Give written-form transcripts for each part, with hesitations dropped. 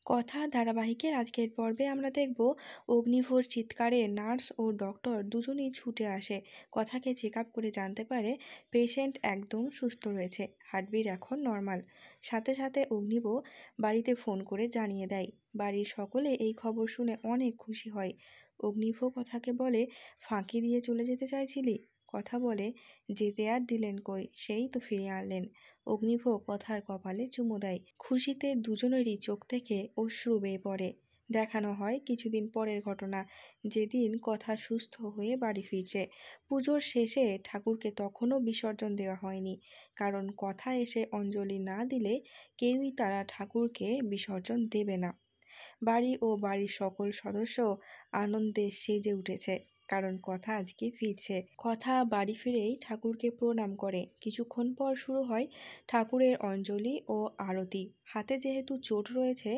কথা ধারাবাহিকের আজকের পর্বে আমরা দেখব অগ্নিভোর চিৎকারে নার্স ও ডক্টর দুজনেই ছুটে আসে। কথাকে চেক আপ করে জানতে পারে পেশেন্ট একদম সুস্থ রয়েছে, হার্টবিট এখন নর্মাল। সাথে সাথে অগ্নিভ বাড়িতে ফোন করে জানিয়ে দেয়। বাড়ির সকলে এই খবর শুনে অনেক খুশি হয়। অগ্নিভ কথাকে বলে, ফাঁকি দিয়ে চলে যেতে চাইছিলি? কথা বলে, যেতে আর দিলেন কই, সেই তো ফিরে আনলেন। অগ্নিভ কথার কপালে চুমু দেয়। খুশিতে দুজনেরই চোখ থেকে অশ্রু বেয়ে পড়ে। দেখানো হয় কিছুদিন পরের ঘটনা, যেদিন কথা সুস্থ হয়ে বাড়ি ফিরছে। পুজোর শেষে ঠাকুরকে তখনও বিসর্জন দেওয়া হয়নি, কারণ কথা এসে অঞ্জলি না দিলে কেউই তারা ঠাকুরকে বিসর্জন দেবে না। বাড়ি ও বাড়ির সকল সদস্য আনন্দে সেজে উঠেছে, কারণ কথা আজকে ফিরছে। কথা বাড়ি ফিরেই ঠাকুরকে প্রণাম করে। কিছুক্ষণ পর শুরু হয় ঠাকুরের অঞ্জলি ও আরতি। হাতে যেহেতু চোট রয়েছে,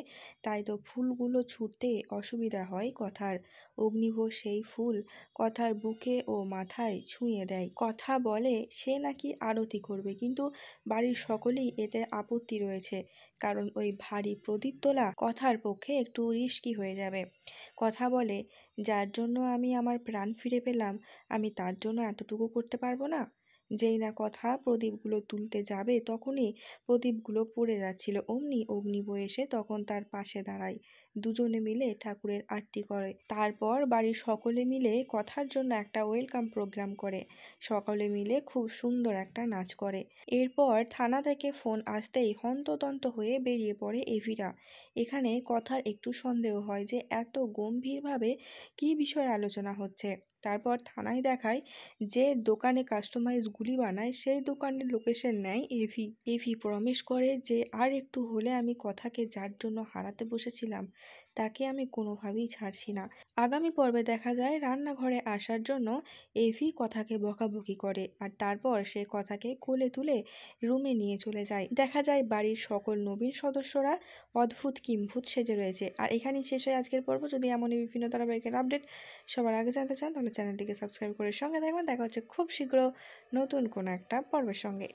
তাই তো ফুলগুলো ছুঁড়তে অসুবিধা হয় কথার। অগ্নিভ সেই ফুল কথার বুকে ও মাথায় ছুঁয়ে দেয়। কথা বলে সে নাকি আরতি করবে, কিন্তু বাড়ির সকলেই এতে আপত্তি রয়েছে, কারণ ওই ভারী প্রদীপ তোলা কথার পক্ষে একটু রিস্কি হয়ে যাবে। কথা বলে, যার জন্য আমি আমার প্রাণ ফিরে পেলাম, আমি তার জন্য এতটুকু করতে পারবো না? যেই না কথা প্রদীপগুলো তুলতে যাবে, তখনই প্রদীপগুলো পড়ে যাচ্ছিল। অমনি অগ্নিভ এসে তখন তার পাশে দাঁড়ায়। দুজনে মিলে ঠাকুরের আরতি করে। তারপর বাড়ির সকলে মিলে কথার জন্য একটা ওয়েলকাম প্রোগ্রাম করে। সকলে মিলে খুব সুন্দর একটা নাচ করে। এরপর থানা থেকে ফোন আসতেই হন্তদন্ত হয়ে বেরিয়ে পড়ে এভিরা। এখানে কথার একটু সন্দেহ হয় যে এত গম্ভীরভাবে কী বিষয়ে আলোচনা হচ্ছে। তারপর থানায় দেখায় যে দোকানে কাস্টমাইজ গুলি বানায়, সেই দোকানের লোকেশন নেয় এভি। এভি প্রমিস করে যে আর একটু হলে আমি কথাকে যার জন্য হারাতে বসেছিলাম, তাকে আমি কোনোভাবেই ছাড়ছি না। আগামী পর্বে দেখা যায় রান্নাঘরে আসার জন্য এভি কথাকে বকাবকি করে, আর তারপর সে কথাকে কোলে তুলে রুমে নিয়ে চলে যায়। দেখা যায় বাড়ির সকল নবীন সদস্যরা অদ্ভুত কিম্ভূত সেজে রয়েছে। আর এখানেই শেষ হয় আজকের পর্ব। যদি এমনই বিভিন্ন ধারাবাহিকের আপডেট সবার আগে জানতে চান, তাহলে চ্যানেলটিকে সাবস্ক্রাইব করে সঙ্গে থাকবেন। দেখা হচ্ছে খুব শীঘ্র নতুন কোনো একটা পর্বের সঙ্গে।